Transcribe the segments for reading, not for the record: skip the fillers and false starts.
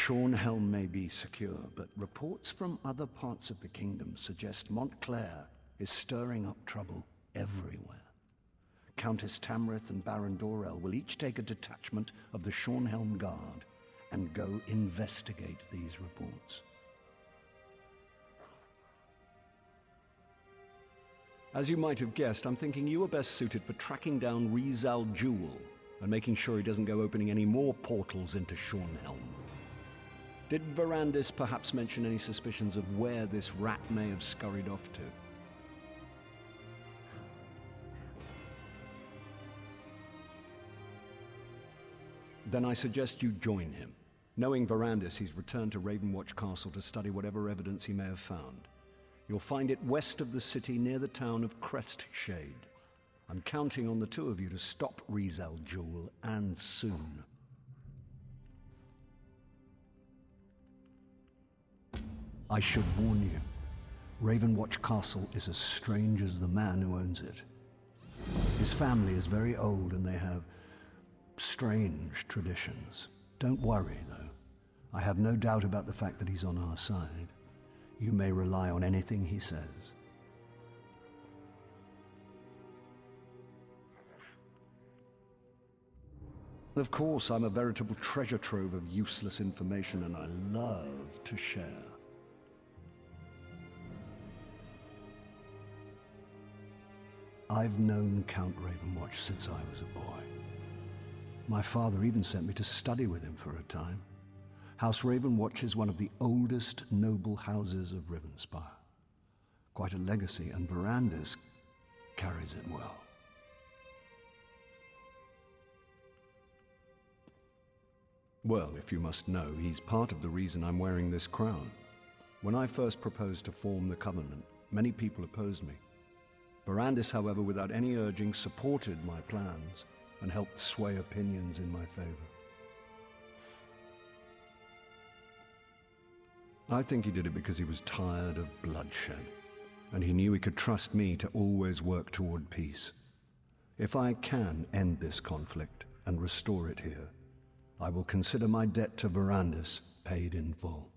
Shornhelm may be secure, but reports from other parts of the kingdom suggest Montclair is stirring up trouble everywhere. Countess Tamrith and Baron Dorell will each take a detachment of the Shornhelm Guard and go investigate these reports. As you might have guessed, I'm thinking you are best suited for tracking down Rizal Jewel and making sure he doesn't go opening any more portals into Shornhelm. Did Verandis perhaps mention any suspicions of where this rat may have scurried off to? Then I suggest you join him. Knowing Verandis, he's returned to Ravenwatch Castle to study whatever evidence he may have found. You'll find it west of the city near the town of Crestshade. I'm counting on the two of you to stop Rizal Jewel, and soon. I should warn you, Ravenwatch Castle is as strange as the man who owns it. His family is very old and they have strange traditions. Don't worry, though. I have no doubt about the fact that he's on our side. You may rely on anything he says. Of course, I'm a veritable treasure trove of useless information, and I love to share. I've known Count Ravenwatch since I was a boy. My father even sent me to study with him for a time. House Ravenwatch is one of the oldest noble houses of Rivenspire. Quite a legacy, and Verandis carries it well. Well, if you must know, he's part of the reason I'm wearing this crown. When I first proposed to form the Covenant, many people opposed me. Verandis, however, without any urging, supported my plans and helped sway opinions in my favor. I think he did it because he was tired of bloodshed, and he knew he could trust me to always work toward peace. If I can end this conflict and restore it here, I will consider my debt to Verandis paid in full.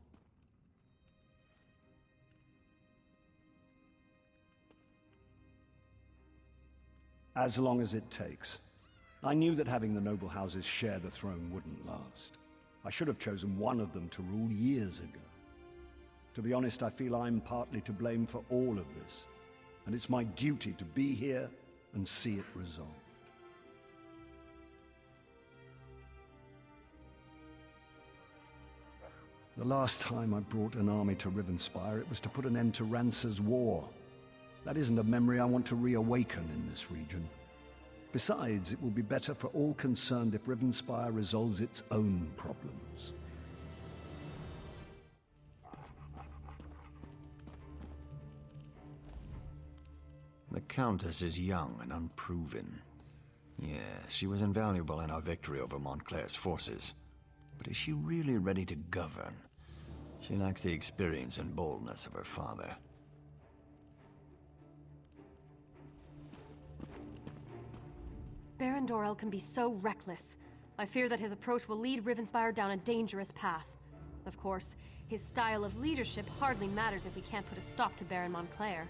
As long as it takes. I knew that having the noble houses share the throne wouldn't last. I should have chosen one of them to rule years ago. To be honest, I feel I'm partly to blame for all of this, and it's my duty to be here and see it resolved. The last time I brought an army to Rivenspire, it was to put an end to Rance's war. That isn't a memory I want to reawaken in this region. Besides, it will be better for all concerned if Rivenspire resolves its own problems. The Countess is young and unproven. Yes, she was invaluable in our victory over Montclair's forces. But is she really ready to govern? She lacks the experience and boldness of her father. Baron Dorell can be so reckless. I fear that his approach will lead Rivenspire down a dangerous path. Of course, his style of leadership hardly matters if we can't put a stop to Baron Montclair.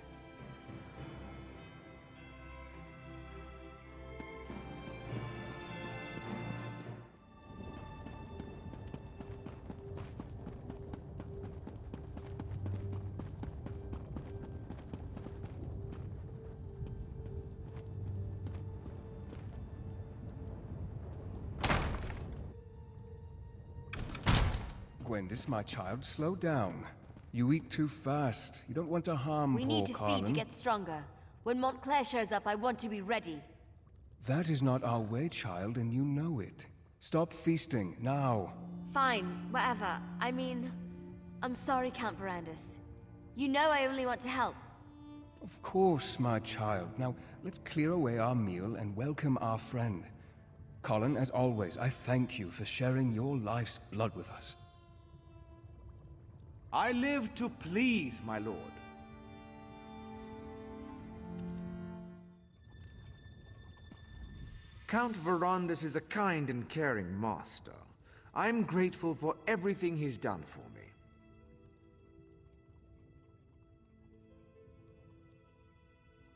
Gwendis, my child, slow down. You eat too fast. You don't want to harm We need to Colin. feed to get stronger. When Montclair shows up, I want to be ready. That is not our way, child, and you know it. Stop feasting, now. Fine, whatever. I mean, I'm sorry, Count Verandis. You know I only want to help. Of course, my child. Now, let's clear away our meal and welcome our friend. Colin, as always, I thank you for sharing your life's blood with us. I live to please, my lord. Count Verandis is a kind and caring master. I'm grateful for everything he's done for me.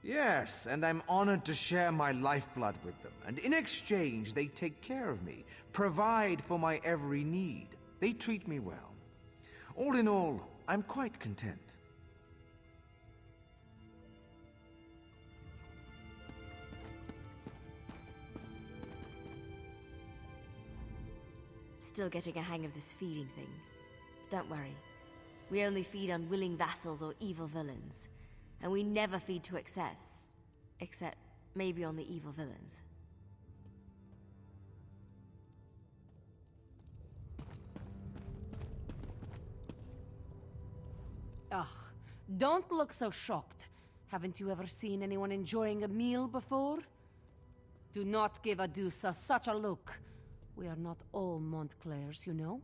Yes, and I'm honored to share my lifeblood with them, and in exchange they take care of me, provide for my every need. They treat me well. All in all, I'm quite content. Still getting a hang of this feeding thing. Don't worry. We only feed on willing vassals or evil villains. And we never feed to excess. Except maybe on the evil villains. Ugh, don't look so shocked. Haven't you ever seen anyone enjoying a meal before? Do not give Adusa such a look. We are not all Montclairs, you know?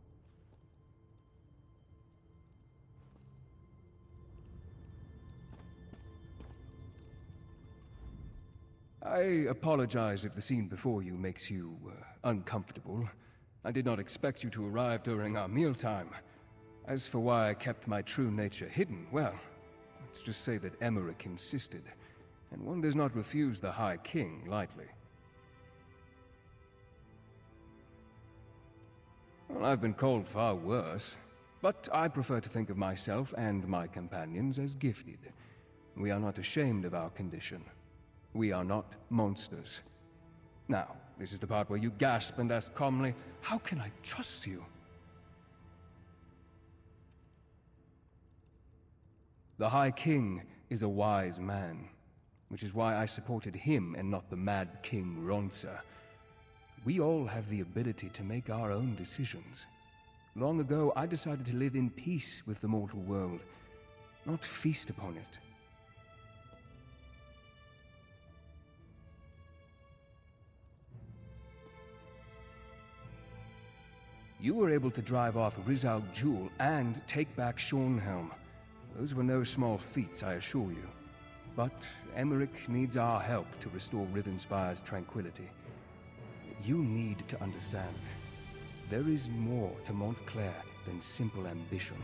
I apologize if the scene before you makes you uncomfortable. I did not expect you to arrive during our mealtime. As for why I kept my true nature hidden, well, let's just say that Emmerich insisted, and one does not refuse the High King lightly. Well, I've been called far worse, but I prefer to think of myself and my companions as gifted. We are not ashamed of our condition. We are not monsters. Now, this is the part where you gasp and ask calmly, how can I trust you? The High King is a wise man, which is why I supported him and not the Mad King Ronsa. We all have the ability to make our own decisions. Long ago, I decided to live in peace with the mortal world, not feast upon it. You were able to drive off Rizal Jewel and take back Shornhelm. Those were no small feats, I assure you. But Emmerich needs our help to restore Rivenspire's tranquility. You need to understand, there is more to Montclair than simple ambition.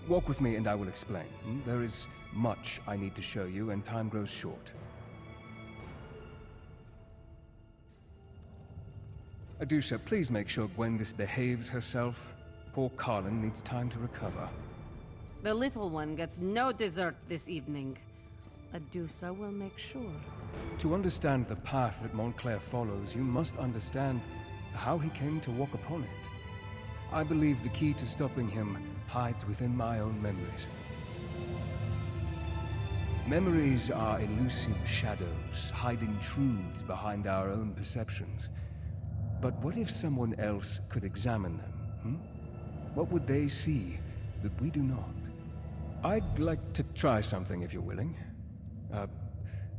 Walk with me and I will explain. There is much I need to show you and time grows short. Adusa, please make sure Gwendis behaves herself. Poor Carlin needs time to recover. The little one gets no dessert this evening. Adusa will make sure. To understand the path that Montclair follows, you must understand how he came to walk upon it. I believe the key to stopping him hides within my own memories. Memories are elusive shadows, hiding truths behind our own perceptions. But what if someone else could examine them? What would they see that we do not? I'd like to try something if you're willing.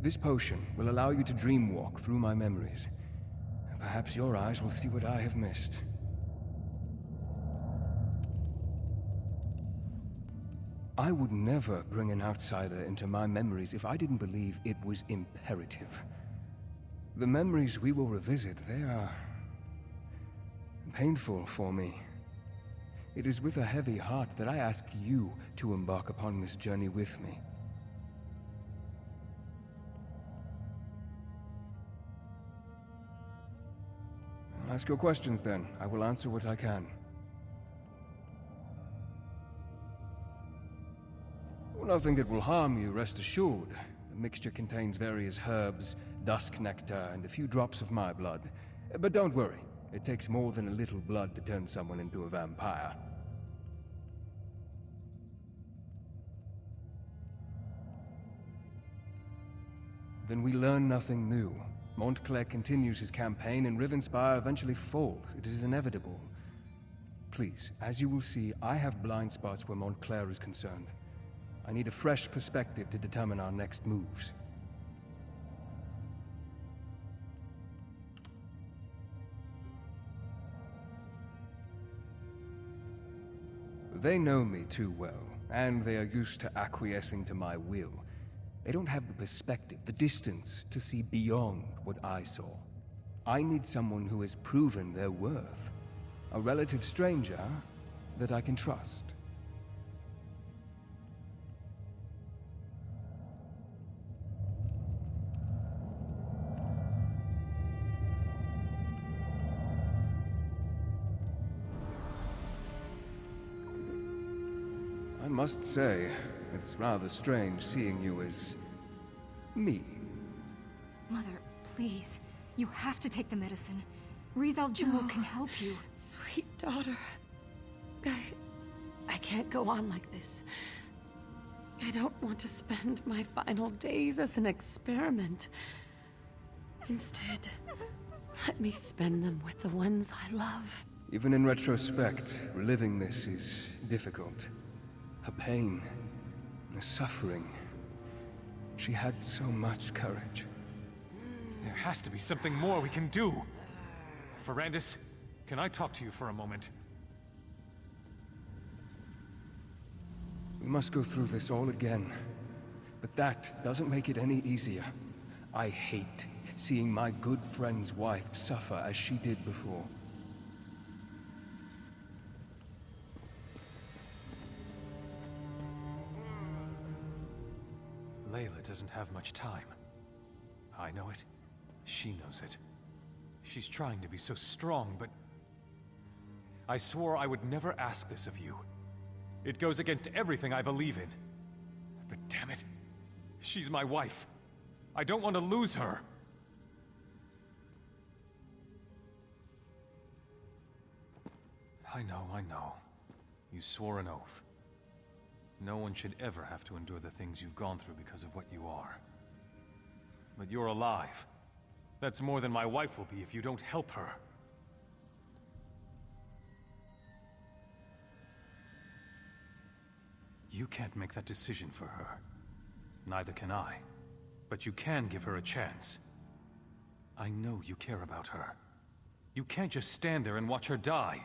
This potion will allow you to dreamwalk through my memories. Perhaps your eyes will see what I have missed. I would never bring an outsider into my memories if I didn't believe it was imperative. The memories we will revisit, they are painful for me. It is with a heavy heart that I ask you to embark upon this journey with me. Ask your questions then. I will answer what I can. Nothing that will harm you, rest assured. The mixture contains various herbs, dusk nectar, and a few drops of my blood. But don't worry. It takes more than a little blood to turn someone into a vampire. Then we learn nothing new. Montclair continues his campaign and Rivenspire eventually falls. It is inevitable. Please, as you will see, I have blind spots where Montclair is concerned. I need a fresh perspective to determine our next moves. They know me too well, and they are used to acquiescing to my will. They don't have the perspective, the distance to see beyond what I saw. I need someone who has proven their worth. A relative stranger that I can trust. I must say, it's rather strange seeing you as... me. Mother, please. You have to take the medicine. Rizal Jewel can help you. Sweet daughter. I can't go on like this. I don't want to spend my final days as an experiment. Instead, let me spend them with the ones I love. Even in retrospect, reliving this is difficult. Her pain, her suffering. She had so much courage. There has to be something more we can do. Verandis, can I talk to you for a moment? We must go through this all again. But that doesn't make it any easier. I hate seeing my good friend's wife suffer as she did before. Layla doesn't have much time. I know it. She knows it. She's trying to be so strong, but... I swore I would never ask this of you. It goes against everything I believe in. But damn it, she's my wife. I don't want to lose her. I know. You swore an oath. No one should ever have to endure the things you've gone through because of what you are. But you're alive. That's more than my wife will be if you don't help her. You can't make that decision for her. Neither can I. But you can give her a chance. I know you care about her. You can't just stand there and watch her die.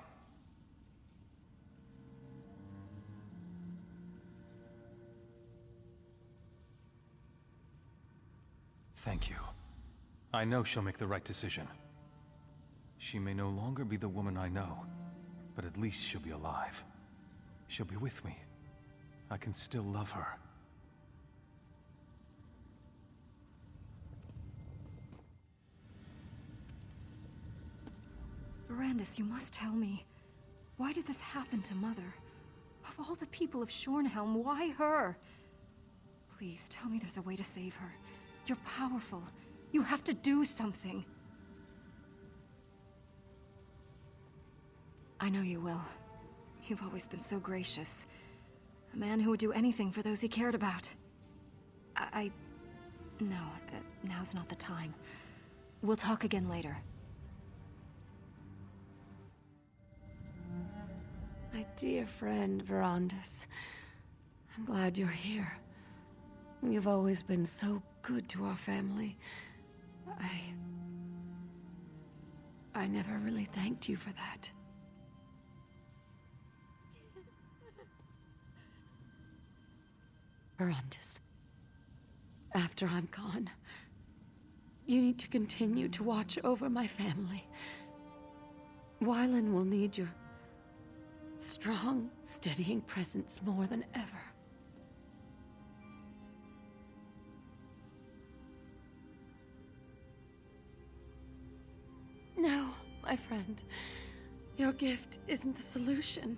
Thank you. I know she'll make the right decision. She may no longer be the woman I know, but at least she'll be alive. She'll be with me. I can still love her. Verandis, you must tell me. Why did this happen to Mother? Of all the people of Shornhelm, why her? Please, tell me there's a way to save her. You're powerful. You have to do something. I know you will. You've always been so gracious. A man who would do anything for those he cared about. No, now's not the time. We'll talk again later. My dear friend, Verandis. I'm glad you're here. You've always been so good to our family. I never really thanked you for that. Verandis, after I'm gone, you need to continue to watch over my family. Wylan will need your strong, steadying presence more than ever. No, my friend. Your gift isn't the solution.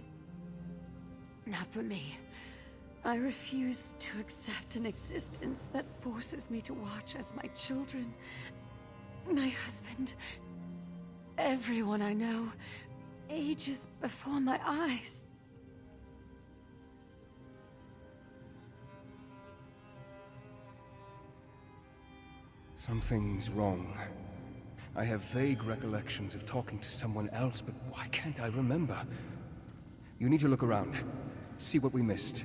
Not for me. I refuse to accept an existence that forces me to watch as my children, my husband, everyone I know, ages before my eyes. Something's wrong. I have vague recollections of talking to someone else, but why can't I remember? You need to look around. See what we missed.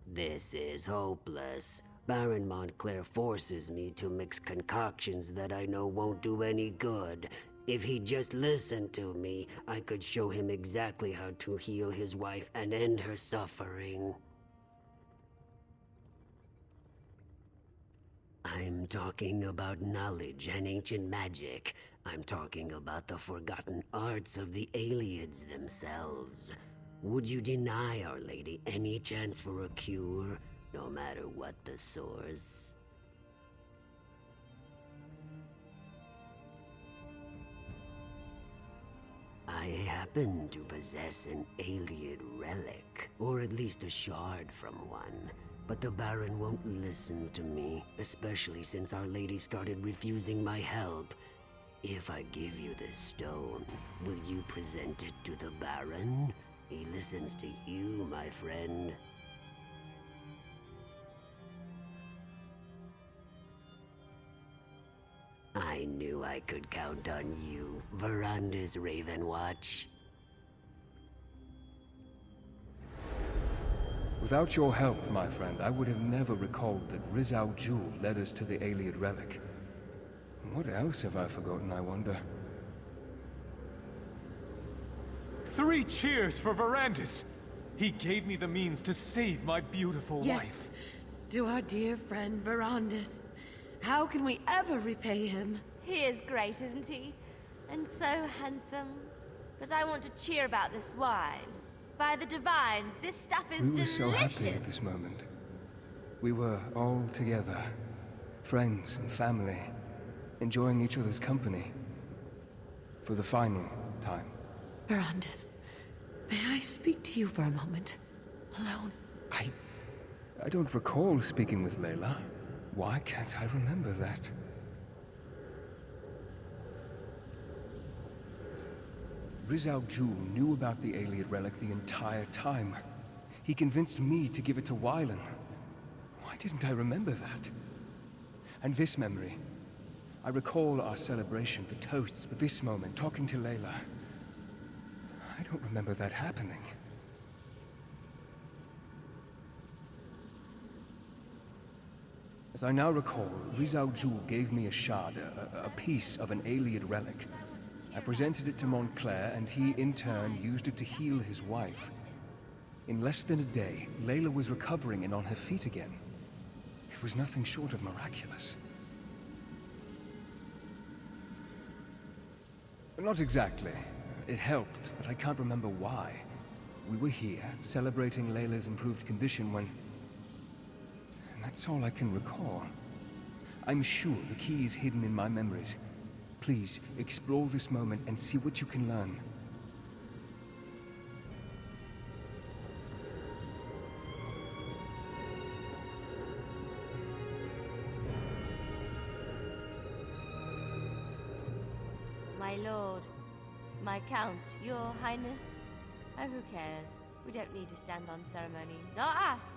This is hopeless. Baron Montclair forces me to mix concoctions that I know won't do any good. If he'd just listened to me, I could show him exactly how to heal his wife and end her suffering. I'm talking about knowledge and ancient magic. I'm talking about the forgotten arts of the Aliens themselves. Would you deny Our Lady any chance for a cure, no matter what the source? I happen to possess an alien relic, or at least a shard from one. But the Baron won't listen to me, especially since Our Lady started refusing my help. If I give you this stone, will you present it to the Baron? He listens to you, my friend. I knew I could count on you, Verandis Ravenwatch. Without your help, my friend, I would have never recalled that Rizal Jewel led us to the Alien relic. What else have I forgotten, I wonder? 3 cheers for Verandis! He gave me the means to save my beautiful wife. To our dear friend Verandis. How can we ever repay him? He is great, isn't he? And so handsome. But I want to cheer about this wine. By the divines, this stuff is delicious! We were so happy at this moment. We were all together. Friends and family. Enjoying each other's company. For the final time. Verandis, may I speak to you for a moment? Alone? I don't recall speaking with Layla. Why can't I remember that? Rizal Jewel knew about the alien relic the entire time. He convinced me to give it to Wylan. Why didn't I remember that? And this memory. I recall our celebration, the toasts, but this moment, talking to Layla. I don't remember that happening. As I now recall, Rizal Jewel gave me a shard, a piece of an alien relic. I presented it to Montclair, and he, in turn, used it to heal his wife. In less than a day, Layla was recovering and on her feet again. It was nothing short of miraculous. Not exactly. It helped, but I can't remember why. We were here, celebrating Layla's improved condition when... And that's all I can recall. I'm sure the key is hidden in my memories. Please, explore this moment and see what you can learn. My lord, my count, your highness. Oh, who cares? We don't need to stand on ceremony. Not us!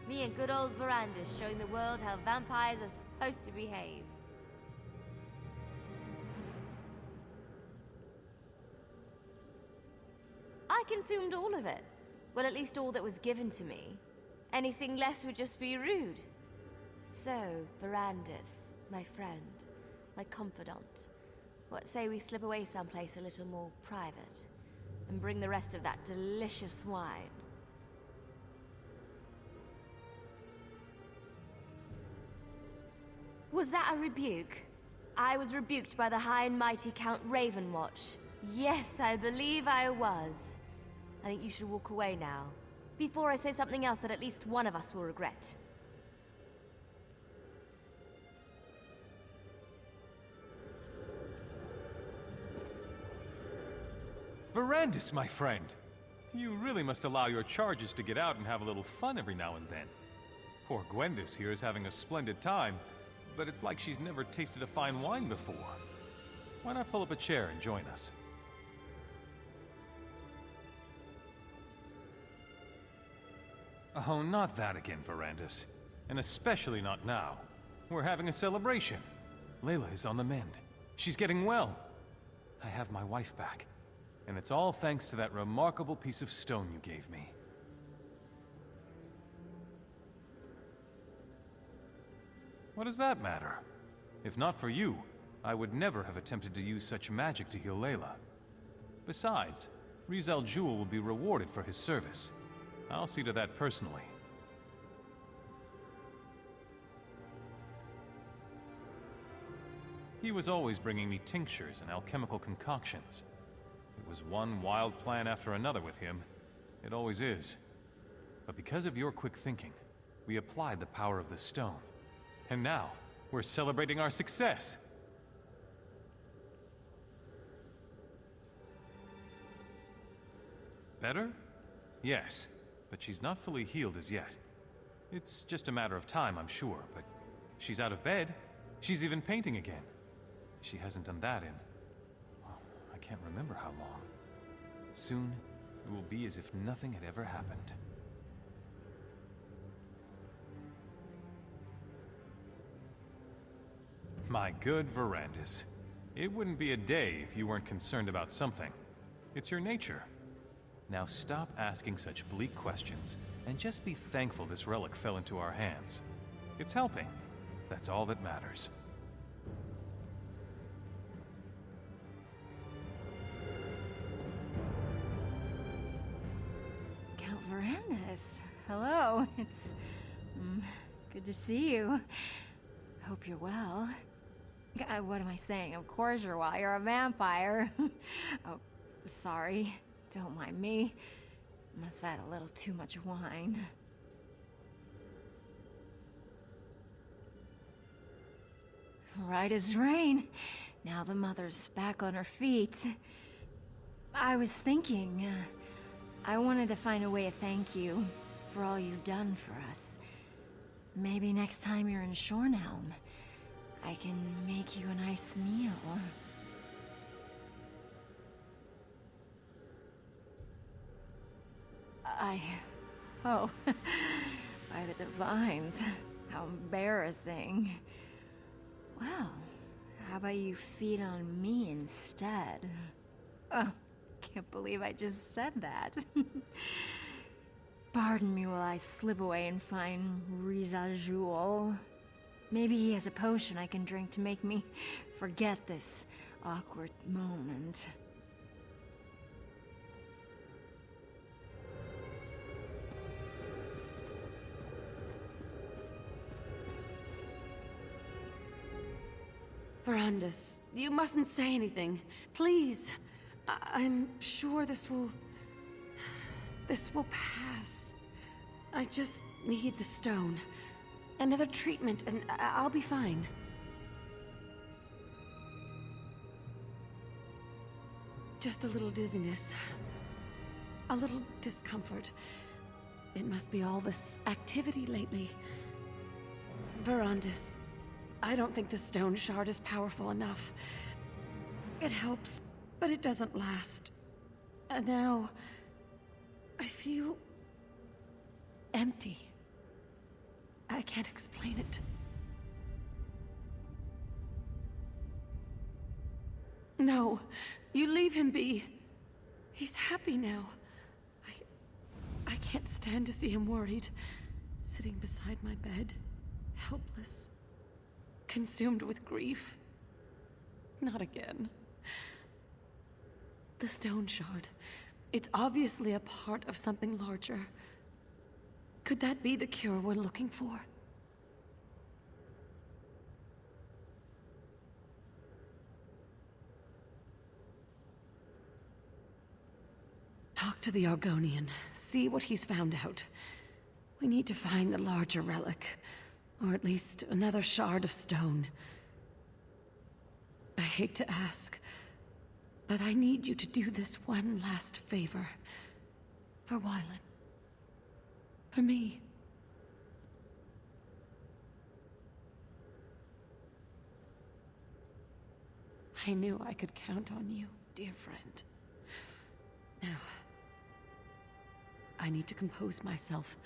Me and good old Verandis showing the world how vampires are supposed to behave. I consumed all of it. Well, at least all that was given to me. Anything less would just be rude. So, Verandis, my friend, my confidant, what say we slip away someplace a little more private, and bring the rest of that delicious wine? Was that a rebuke? I was rebuked by the high and mighty Count Ravenwatch. Yes, I believe I was. I think you should walk away now, before I say something else that at least one of us will regret. Verandis, my friend! You really must allow your charges to get out and have a little fun every now and then. Poor Gwendis here is having a splendid time, but it's like she's never tasted a fine wine before. Why not pull up a chair and join us? Oh, not that again, Verandis. And especially not now. We're having a celebration. Layla is on the mend. She's getting well. I have my wife back. And it's all thanks to that remarkable piece of stone you gave me. What does that matter? If not for you, I would never have attempted to use such magic to heal Layla. Besides, Rizal Jewel will be rewarded for his service. I'll see to that personally. He was always bringing me tinctures and alchemical concoctions. It was one wild plan after another with him. It always is. But because of your quick thinking, we applied the power of the stone. And now, we're celebrating our success! Better? Yes, but she's not fully healed as yet. It's just a matter of time, I'm sure, but she's out of bed. She's even painting again. She hasn't done that in... well, I can't remember how long. Soon, it will be as if nothing had ever happened. My good Verandis. It wouldn't be a day if you weren't concerned about something. It's your nature. Now stop asking such bleak questions, and just be thankful this relic fell into our hands. It's helping. That's all that matters. Count Verandis. Hello. It's... good to see you. Hope you're well. What am I saying? Of course you're well. You're a vampire. Oh, sorry. Don't mind me. Must have had a little too much wine. Right as rain. Now the mother's back on her feet. I was thinking, I wanted to find a way to thank you for all you've done for us. Maybe next time you're in Shornhelm, I can make you a nice meal. Oh, by the divines, how embarrassing. Well, how about you feed on me instead? Oh, can't believe I just said that. Pardon me while I slip away and find Rizal Jewel. Maybe he has a potion I can drink to make me forget this awkward moment. Verandis, you mustn't say anything. Please. I'm sure this will pass. I just need the stone. Another treatment, and I'll be fine. Just a little dizziness. A little discomfort. It must be all this activity lately. Verandis, I don't think the stone shard is powerful enough. It helps, but it doesn't last. And now, I feel empty. I can't explain it. No, you leave him be. He's happy now. I can't stand to see him worried, sitting beside my bed, helpless, consumed with grief. Not again. The stone shard. It's obviously a part of something larger. Could that be the cure we're looking for? Talk to the Argonian. See what he's found out. We need to find the larger relic. Or at least another shard of stone. I hate to ask, but I need you to do this one last favor. For Wylan. For me. I knew I could count on you, dear friend. Now, I need to compose myself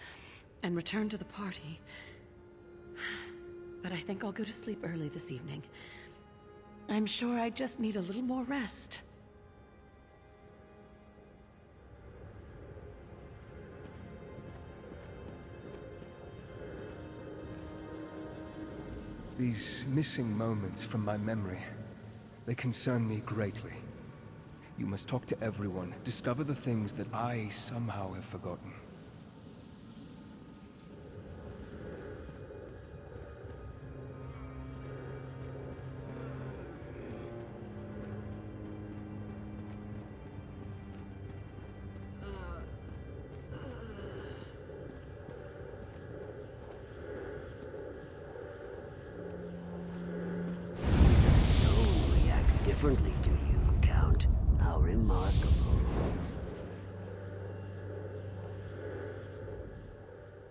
and return to the party. But I think I'll go to sleep early this evening. I'm sure I just need a little more rest. These missing moments from my memory, They concern me greatly. You must talk to everyone, discover the things that I somehow have forgotten. Differently to you, Count. How remarkable.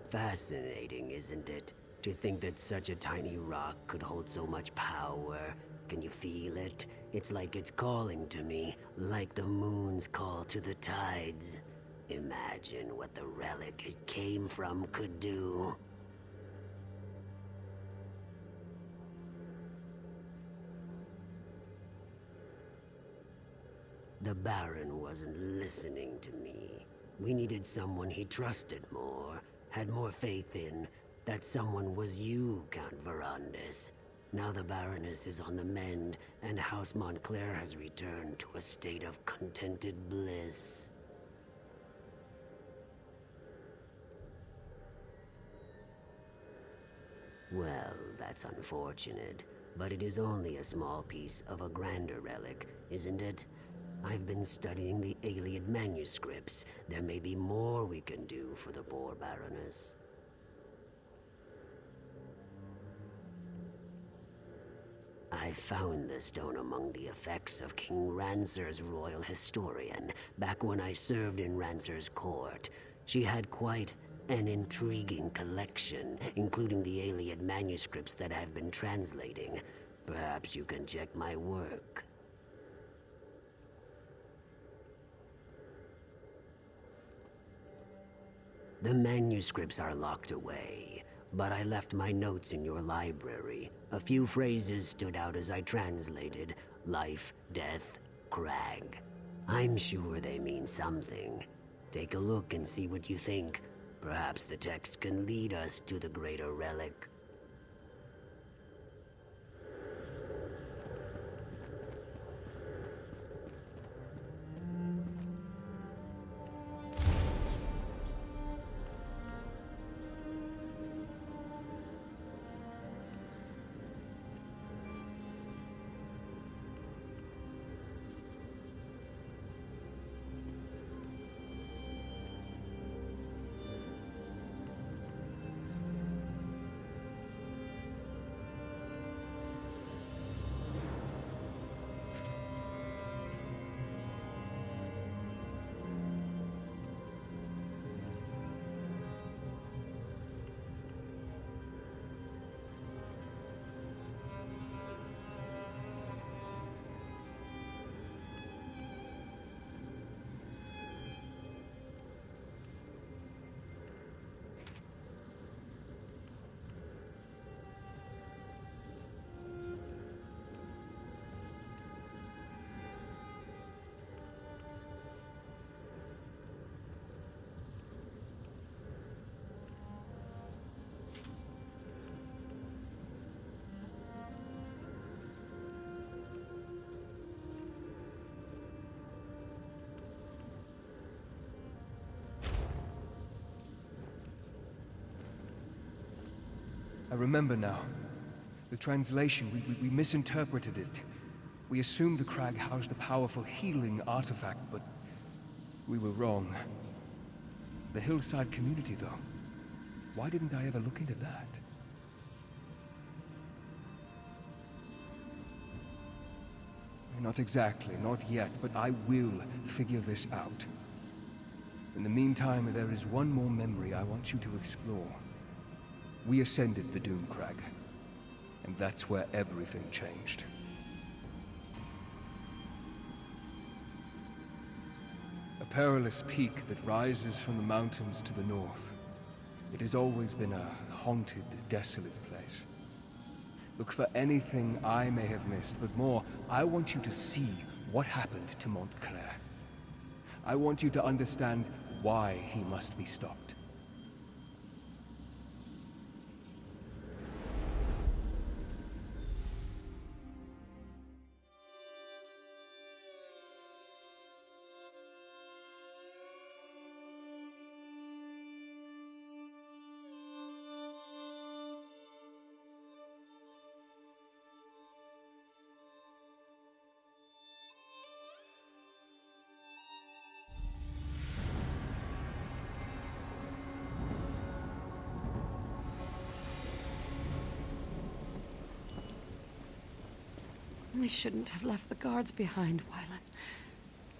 Fascinating, isn't it? To think that such a tiny rock could hold so much power. Can you feel it? It's like it's calling to me, like the moon's call to the tides. Imagine what the relic it came from could do. The Baron wasn't listening to me. We needed someone he trusted more, had more faith in. That someone was you, Count Verandis. Now the Baroness is on the mend, and House Montclair has returned to a state of contented bliss. Well, that's unfortunate, but it is only a small piece of a grander relic, isn't it? I've been studying the Iliad manuscripts. There may be more we can do for the poor Baroness. I found the stone among the effects of King Rancer's royal historian, back when I served in Rancer's court. She had quite an intriguing collection, including the Iliad manuscripts that I've been translating. Perhaps you can check my work. The manuscripts are locked away, but I left my notes in your library. A few phrases stood out as I translated. Life, death, crag. I'm sure they mean something. Take a look and see what you think. Perhaps the text can lead us to the greater relic. I remember now. The translation, we misinterpreted it. We assumed the crag housed a powerful healing artifact, but we were wrong. The hillside community, though. Why didn't I ever look into that? Not exactly, not yet, but I will figure this out. In the meantime, there is one more memory I want you to explore. We ascended the Doom Crag, and that's where everything changed. A perilous peak that rises from the mountains to the north. It has always been a haunted, desolate place. Look for anything I may have missed, but more, I want you to see what happened to Montclair. I want you to understand why he must be stopped. We shouldn't have left the guards behind, Wylan.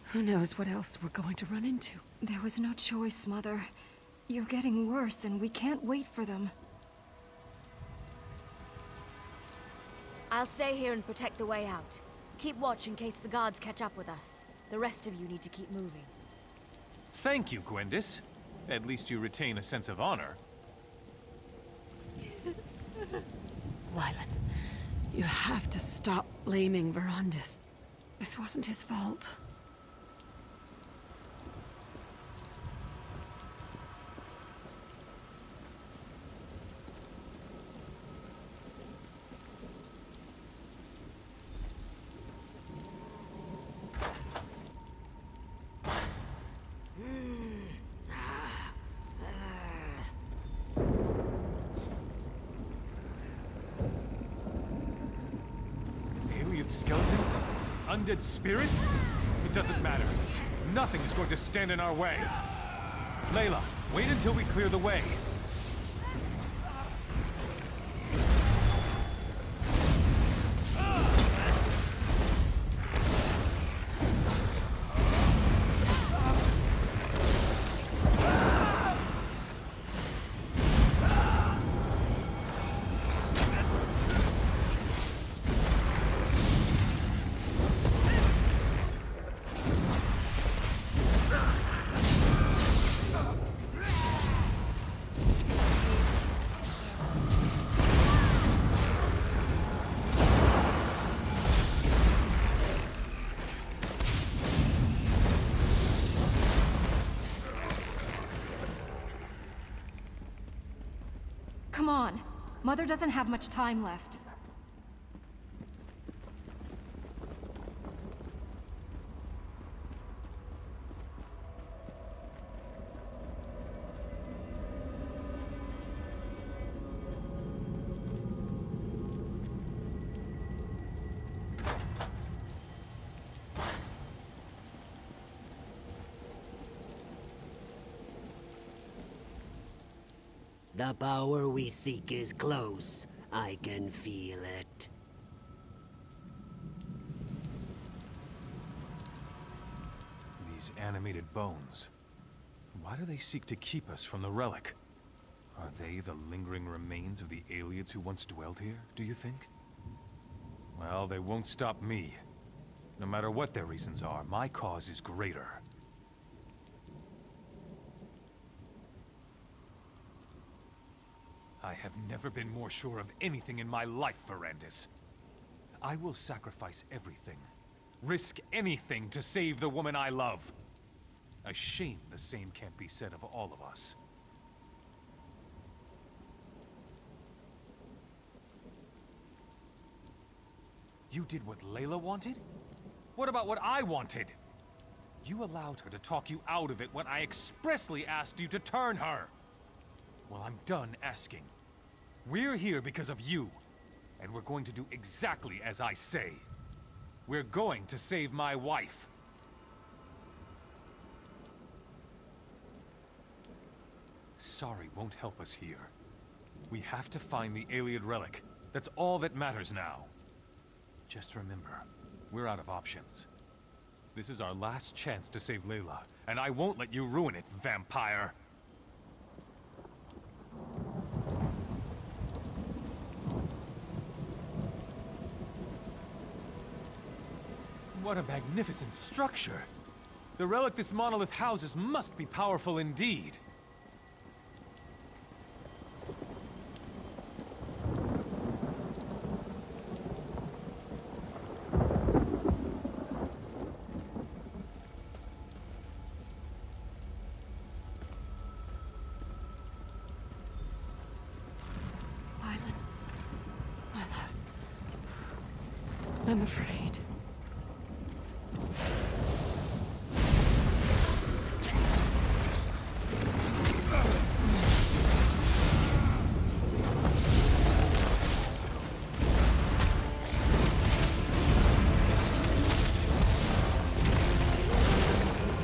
Who knows what else we're going to run into? There was no choice, Mother. You're getting worse, and we can't wait for them. I'll stay here and protect the way out. Keep watch in case the guards catch up with us. The rest of you need to keep moving. Thank you, Gwendis. At least you retain a sense of honor. Wylan, you have to stop blaming Verandis. This wasn't his fault. Skeletons? Undead spirits? It doesn't matter. Nothing is going to stand in our way. Layla, wait until we clear the way. Come on. Mother doesn't have much time left. The power we seek is close. I can feel it. These animated bones. Why do they seek to keep us from the relic? Are they the lingering remains of the aliens who once dwelled here, do you think? Well, they won't stop me. No matter what their reasons are, my cause is greater. I have never been more sure of anything in my life, Verandis. I will sacrifice everything, risk anything to save the woman I love. A shame the same can't be said of all of us. You did what Layla wanted? What about what I wanted? You allowed her to talk you out of it when I expressly asked you to turn her. Well, I'm done asking. We're here because of you, and we're going to do exactly as I say. We're going to save my wife. Sorry won't help us here. We have to find the Ayleid relic. That's all that matters now. Just remember, we're out of options. This is our last chance to save Layla, and I won't let you ruin it, vampire! What a magnificent structure! The relic this monolith houses must be powerful indeed! I'm afraid.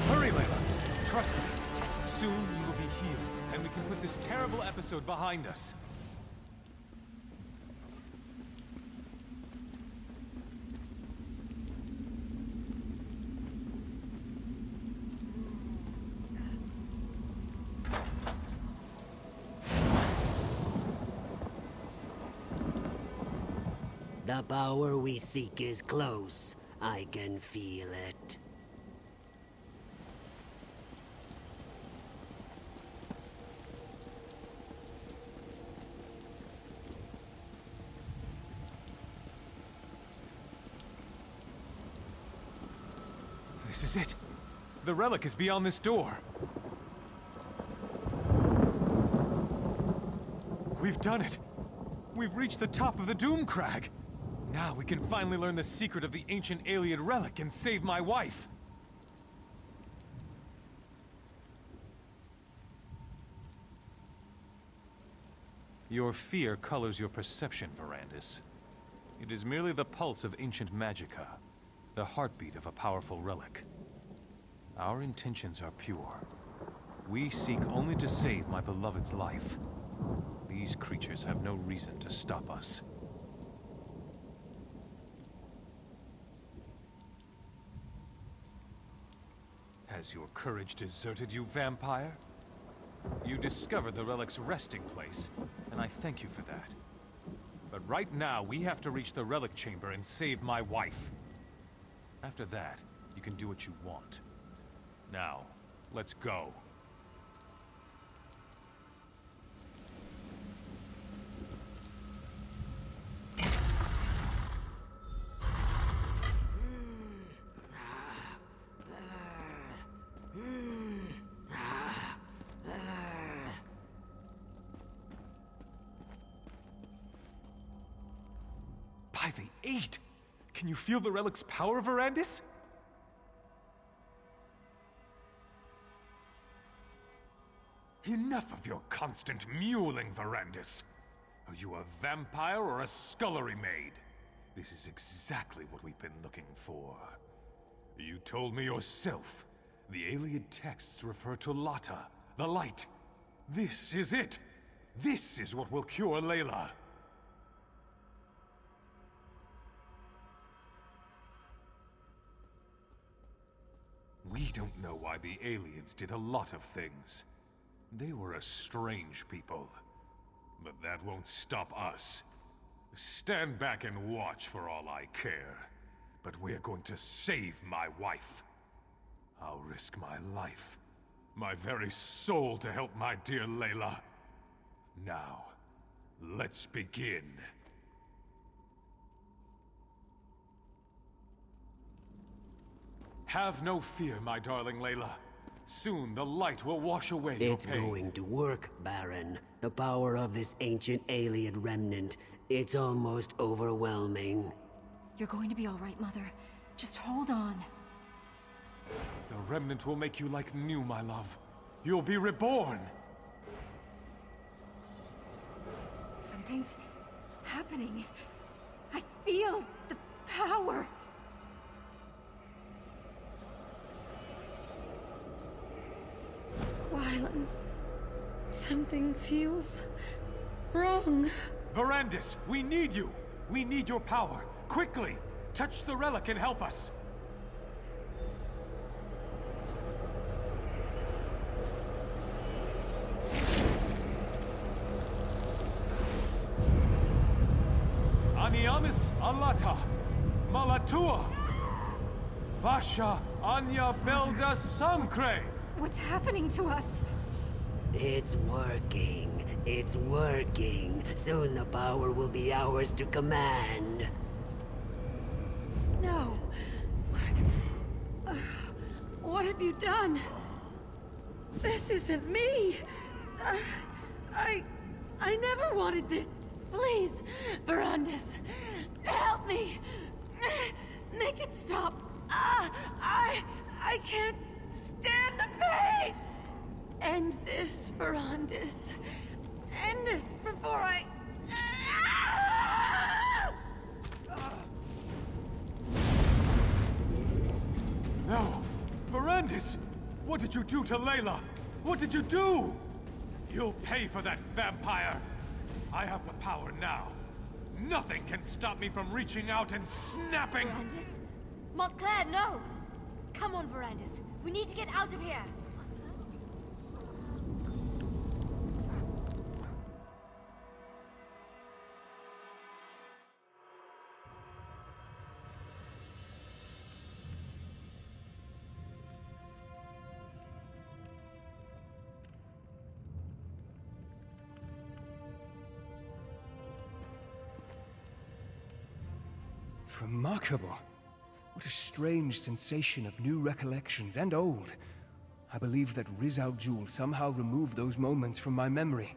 Hurry, Layla! Trust me. Soon you will be healed, and we can put this terrible episode behind us. The power we seek is close. I can feel it. This is it. The relic is beyond this door. We've done it. We've reached the top of the Doom Crag. Now we can finally learn the secret of the ancient Ayleid relic and save my wife. Your fear colors your perception, Verandis. It is merely the pulse of ancient magicka, the heartbeat of a powerful relic. Our intentions are pure. We seek only to save my beloved's life. These creatures have no reason to stop us. Has your courage deserted you, vampire? You discovered the relic's resting place, and I thank you for that. But right now, we have to reach the relic chamber and save my wife. After that, you can do what you want. Now, let's go. By the 8! Can you feel the relic's power, Verandis? Enough of your constant mewling, Verandis. Are you a vampire or a scullery maid? This is exactly what we've been looking for. You told me yourself. The Ayleid texts refer to Lata, the light. This is it. This is what will cure Layla. We don't know why the Ayleids did a lot of things. They were a strange people. But that won't stop us. Stand back and watch for all I care. But we're going to save my wife. I'll risk my life, my very soul to help my dear Layla. Now, let's begin. Have no fear, my darling Layla. Soon the light will wash away your pain. It's going to work, Baron. The power of this ancient Ayleid remnant. It's almost overwhelming. You're going to be all right, Mother. Just hold on. The remnant will make you like new, my love. You'll be reborn. Something's happening. I feel the power. Wylan, something feels wrong. Verandis, we need you. We need your power. Quickly, touch the relic and help us. Aniamis alata, malatua, vasha anya belda sancre. What's happening to us? It's working. It's working. Soon the power will be ours to command. No. What have you done? This isn't me. I never wanted this. Please, Verandis, help me. Make it stop. I can't stand the pain. End this, Verandis. End this before I... No! Verandis! What did you do to Layla? What did you do? You'll pay for that, vampire! I have the power now. Nothing can stop me from reaching out and snapping... Verandis? Montclair, no! Come on, Verandis. We need to get out of here. remarkable. What a strange sensation of new recollections and old. I believe that Riz Al Jul somehow removed those moments from my memory.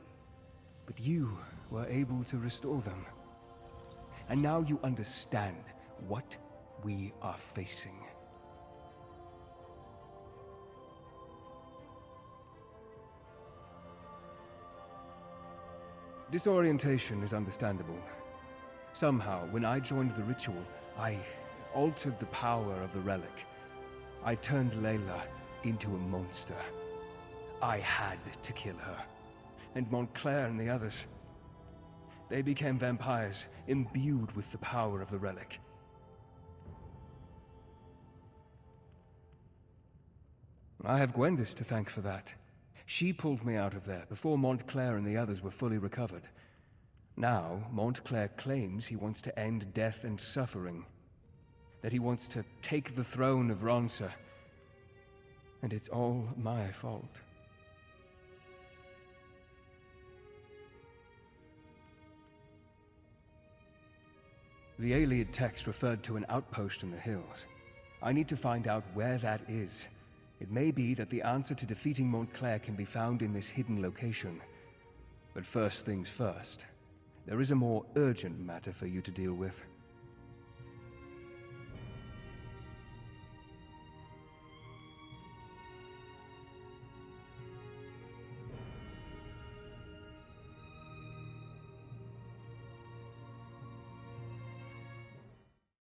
But you were able to restore them. And now you understand what we are facing. Disorientation is understandable. Somehow, when I joined the ritual, I altered the power of the relic. I turned Layla into a monster. I had to kill her. And Montclair and the others. They became vampires, imbued with the power of the relic. I have Gwendis to thank for that. She pulled me out of there before Montclair and the others were fully recovered. Now, Montclair claims he wants to end death and suffering. That he wants to take the throne of Ronsa. And it's all my fault. The Ayleid text referred to an outpost in the hills. I need to find out where that is. It may be that the answer to defeating Montclair can be found in this hidden location. But first things first. There is a more urgent matter for you to deal with.